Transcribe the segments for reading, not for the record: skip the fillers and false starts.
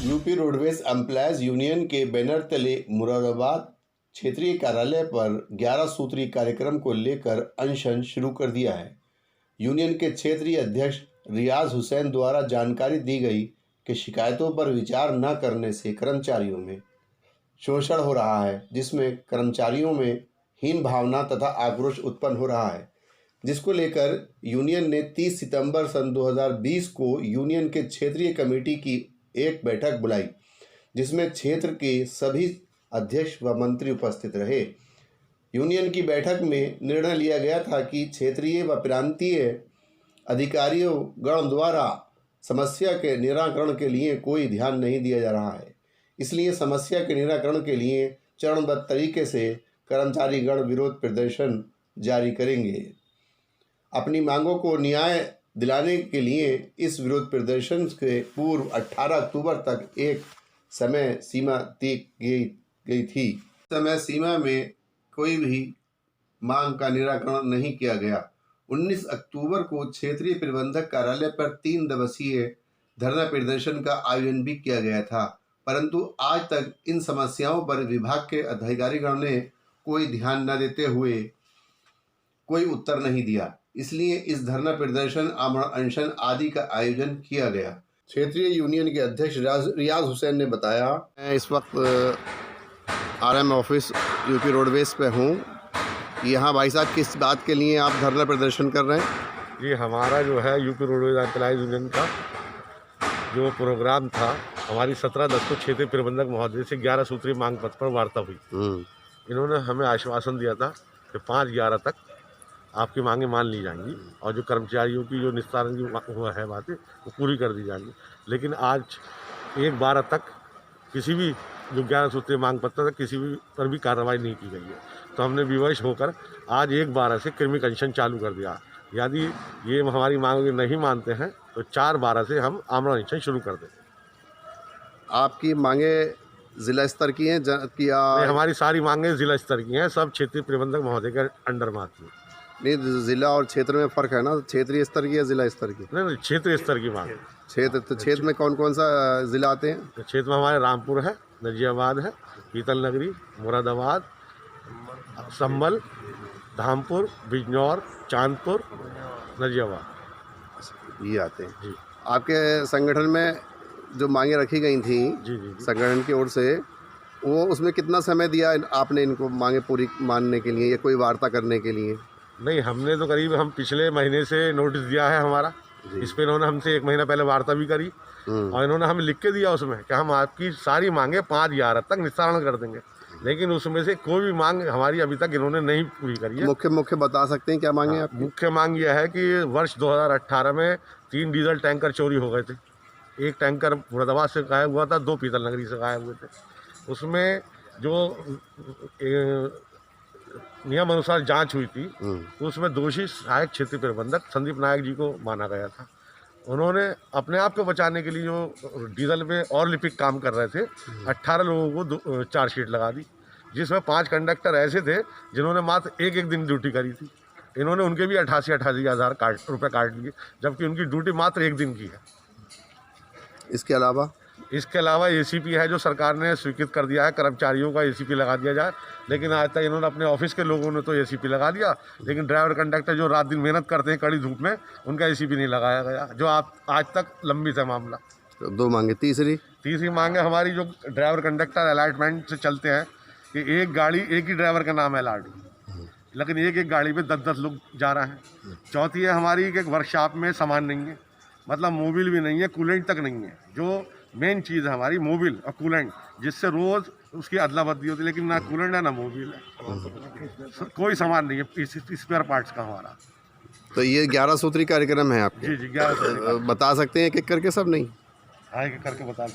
UP roadways employees union के banner तले मुरादाबाद क्षेत्रीय कार्यालय पर 11 सूत्री कार्यक्रम को लेकर अनशन शुरू कर दिया है। यूनियन के क्षेत्रीय अध्यक्ष रियाज हुसैन द्वारा जानकारी दी गई कि शिकायतों पर विचार न करने से कर्मचारियों में शोषण हो रहा है, जिसमें कर्मचारियों में हीन भावना तथा आक्रोश उत्पन्न हो रहा है, जिसको लेकर यूनियन ने 30 सितंबर सन 2020 को यूनियन के क्षेत्रीय कमेटी की एक बैठक बुलाई, जिसमें क्षेत्र के सभी अध्यक्ष व मंत्री उपस्थित रहे। यूनियन की बैठक में निर्णय लिया गया था कि क्षेत्रीय व प्रांतीय अधिकारियों गण द्वारा समस्या के निराकरण के लिए कोई ध्यान नहीं दिया जा रहा है, इसलिए समस्या के निराकरण के लिए चरणबद्ध तरीके से कर्मचारी गण विरोध प्रदर्शन जारी करेंगे। अपनी मांगों को न्याय दिलाने के लिए इस विरोध प्रदर्शन के पूर्व 18 अक्टूबर तक एक समय सीमा तय की गई थी। समय सीमा में कोई भी मांग का निराकरण नहीं किया गया। 19 अक्टूबर को क्षेत्रीय प्रबंधक कार्यालय पर 3 दिवसीय धरना प्रदर्शन का आयोजन भी किया गया था, परंतु आज तक इन समस्याओं पर विभाग के अधिकारीगण ने कोई ध्यान न देते हुए कोई उत्तर नहीं दिया। इसलिए इस धरना प्रदर्शन, आमरण अनशन आदि का आयोजन किया गया। क्षेत्रीय यूनियन के अध्यक्ष रियाज हुसैन ने बताया, मैं इस वक्त आरएम ऑफिस यूपी रोडवेज पे हूँ। यहाँ भाई साहब किस बात के लिए आप धरना प्रदर्शन कर रहे हैं? ये हमारा जो है यूपी रोडवेज एम्प्लॉयज यूनियन का जो प्रोग्राम था, हमारी 17/10 को क्षेत्रीय प्रबंधक महोदय से 11 सूत्रीय मांग पत्र पर वार्ता हुई। इन्होंने हमें आश्वासन दिया था कि 5/11 तक आपकी मांगें मान ली जाएंगी और जो कर्मचारियों की जो निस्तारण की हुआ है बातें वो पूरी कर दी जाएंगी। लेकिन आज 1/12 तक किसी भी जो 11 सूत्रीय मांग पत्र था किसी भी पर भी कार्रवाई नहीं की गई है। तो हमने विवश होकर आज 1/12 से क्रमिक अनशन चालू कर दिया। यदि ये हमारी मांगें नहीं मानते हैं तो 4/12 से हम आमरण अनशन शुरू कर देंगे। आपकी मांगें जिला स्तर की हैं या? हमारी सारी मांगें जिला स्तर की हैं, सब क्षेत्रीय प्रबंधक महोदय के अंडर में आती हैं। नहीं, जिला और क्षेत्र में फ़र्क है ना, क्षेत्रीय स्तर की या जिला स्तर की? नहीं, क्षेत्रीय स्तर की मांग। क्षेत्र में कौन कौन सा जिला आते हैं? क्षेत्र में हमारे रामपुर है, नजियाबाद है, पीतल नगरी, मुरादाबाद, संभल, धामपुर, बिजनौर, चांदपुर, नजियाबाद, ये आते हैं जी। आपके संगठन में जो मांगे रखी गई थी जी संगठन की ओर से, वो उसमें कितना समय दिया आपने इनको मांगे पूरी मानने के लिए या कोई वार्ता करने के लिए? नहीं, हमने तो करीब हम पिछले महीने से नोटिस दिया है हमारा। इस पर इन्होंने हमसे 1 महीना पहले वार्ता भी करी और इन्होंने हमें लिख के दिया उसमें कि हम आपकी सारी मांगे 5/11 तक निस्तारण कर देंगे। लेकिन उसमें से कोई भी मांग हमारी अभी तक इन्होंने नहीं पूरी करी है। मुख्य बता सकते हैं क्या मांगे आप? मुख्य मांग यह है कि वर्ष 2018 में 3 डीजल टैंकर चोरी हो गए थे। एक टैंकर मुरादाबाद से गायब हुआ था, 2 पीतल नगरी से गायब हुए थे। उसमें जो नियम अनुसार जांच हुई थी तो उसमें दोषी सहायक क्षेत्रीय प्रबंधक संदीप नायक जी को माना गया था। उन्होंने अपने आप को बचाने के लिए जो डीजल में और लिपिक काम कर रहे थे, 18 लोगों को चार्जशीट लगा दी, जिसमें 5 कंडक्टर ऐसे थे जिन्होंने मात्र एक ड्यूटी करी थी। इन्होंने उनके भी 88,000 रुपये काट लिए, जबकि उनकी ड्यूटी मात्र 1 दिन की है। इसके अलावा एसीपी है जो सरकार ने स्वीकृत कर दिया है, कर्मचारियों का एसीपी लगा दिया जाए, लेकिन आज तक इन्होंने अपने ऑफिस के लोगों ने तो एसीपी लगा दिया, लेकिन ड्राइवर कंडक्टर जो रात दिन मेहनत करते हैं कड़ी धूप में, उनका एसीपी नहीं लगाया गया, जो आज तक लंबित है मामला। तो 2 मांगे। तीसरी मांग है हमारी, जो ड्राइवर कंडक्टर अलॉटमेंट से चलते हैं कि एक गाड़ी एक ही ड्राइवर का नाम है अलॉट, लेकिन एक गाड़ी पे 10-10 लोग जा रहे हैं। चौथी है हमारी कि वर्कशॉप में सामान नहीं है, मतलब मोबिल भी नहीं है, कूलेंट तक नहीं है। जो मेन चीज़ है हमारी मोबिल और कूलेंट, जिससे रोज़ उसकी अदला बदली होती है, लेकिन ना कूलेंट है ना मोबिल है, कोई सामान नहीं है स्पेयर पार्ट्स का हमारा। तो ये 11 सूत्री कार्यक्रम है आपके? जी 11 सूत्री। बता सकते हैं एक-एक करके? सब नहीं, हाँ, एक करके बता।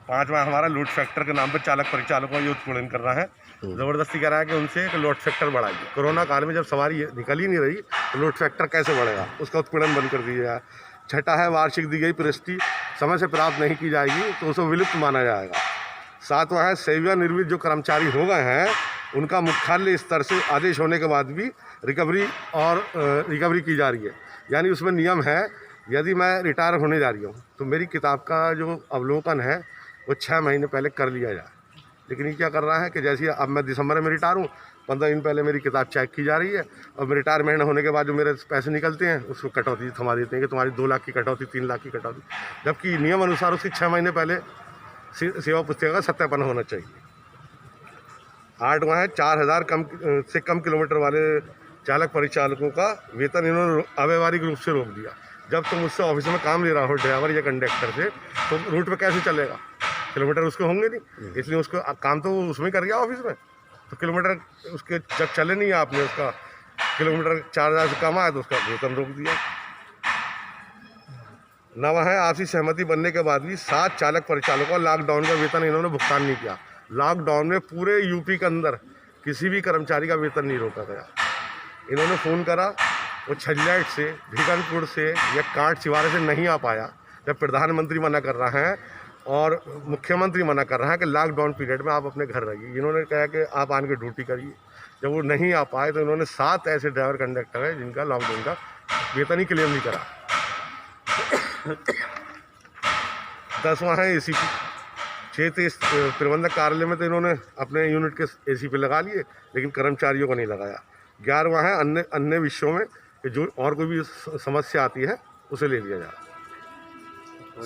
5वां हमारा लोड फैक्टर के नाम पर चालक परिचालकों का उत्पीड़न कर रहा है, ज़बरदस्ती कर रहा है कि उनसे एक लोड फैक्टर बढ़ाइए। कोरोना काल में जब सवारी निकल ही नहीं रही तो लोड फैक्टर कैसे बढ़ेगा, उसका उत्पीड़न बंद कर दिया। 6ठा है वार्षिक दी गई प्रविष्टि समय से प्राप्त नहीं की जाएगी तो उसे विलुप्त माना जाएगा। 7वां है सेवा निर्वृत्त जो कर्मचारी हो गए हैं उनका मुख्यालय स्तर से आदेश होने के बाद भी रिकवरी की जा रही है। यानी उसमें नियम है यदि मैं रिटायर होने जा रही हूँ तो मेरी किताब का जो अवलोकन है वो 6 महीने पहले कर लिया जाए। लेकिन ये क्या कर रहा है कि जैसे अब मैं दिसंबर में रिटायर हूँ, 15 दिन पहले मेरी किताब चेक की जा रही है और मैं रिटायरमेंट होने के बाद जो मेरे पैसे निकलते हैं उसको कटौती थमा देते हैं कि तुम्हारी 2 लाख की कटौती, 3 लाख की कटौती, जबकि नियम अनुसार उसकी 6 महीने पहले सेवा पुस्तिका का सत्यापन होना चाहिए। 8वां है 4000 से कम किलोमीटर वाले चालक परिचालकों का वेतन इन्होंने अव्यवहारिक रूप से रोक दिया। जब तुम उससे ऑफिस में काम ले रहा हो ड्राइवर या कंडक्टर से, तो रूट पे कैसे चलेगा? किलोमीटर उसके होंगे नहीं, इसलिए उसको काम तो उसमें कर गया ऑफिस में, तो किलोमीटर उसके जब चले नहीं, आपने उसका किलोमीटर 4000 से कम आया तो उसका वेतन रोक दिया। 9वां है आपसी सहमति बनने के बाद भी 7 चालक परिचालकों का लॉकडाउन का वेतन इन्होंने भुगतान नहीं किया। लॉकडाउन में पूरे यूपी के अंदर किसी भी कर्मचारी का वेतन नहीं रोका गया। इन्होंने फ़ोन करा, वो छल्लाइट से, भिगनपुर से या कांट सिवारे से नहीं आ पाया। जब प्रधानमंत्री मना कर रहा है और मुख्यमंत्री मना कर रहा है कि लॉकडाउन पीरियड में आप अपने घर रहिए, इन्होंने कहा कि आप आन के ड्यूटी करिए। जब वो नहीं आ पाए तो इन्होंने 7 ऐसे ड्राइवर कंडक्टर हैं जिनका लॉकडाउन का वेतन ही क्लेम नहीं करा। 10वां है ACP। क्षेत्रीय प्रबंधक कार्यालय में तो इन्होंने अपने यूनिट के ACP लगा लिए, लेकिन कर्मचारियों को नहीं लगाया। 11वां है अन्य विषयों में कि जो और कोई भी समस्या आती है उसे ले लिया जाए।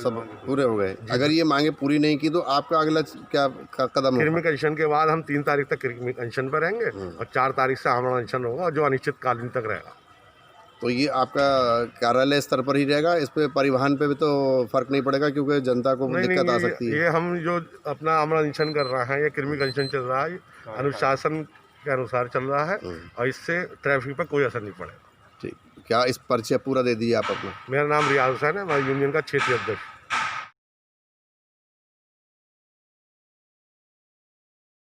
सब पूरे हो गए। अगर ये मांगे पूरी नहीं की तो आपका अगला क्या कदम होगा? कृमि अनशन के बाद हम 3 तारीख तक कृमि अनशन पर रहेंगे और 4 तारीख से आमरण अनशन होगा, जो अनिश्चित कालीन तक रहेगा। तो ये आपका कार्यालय स्तर पर ही रहेगा, इस पे परिवहन पे भी तो फर्क नहीं पड़ेगा, क्योंकि जनता को दिक्कत आ सकती है। ये हम जो अपना आमरण अनशन कर रहे हैं, ये कृमि अनशन चल रहा है, अनुशासन के अनुसार चल रहा है और इससे ट्रैफिक पर कोई असर नहीं पड़ेगा। ठीक, क्या इस परिचय पूरा दे दिए आप अपना? मेरा नाम रियाज हुसैन है, मैं यूनियन का क्षेत्रीय अध्यक्ष।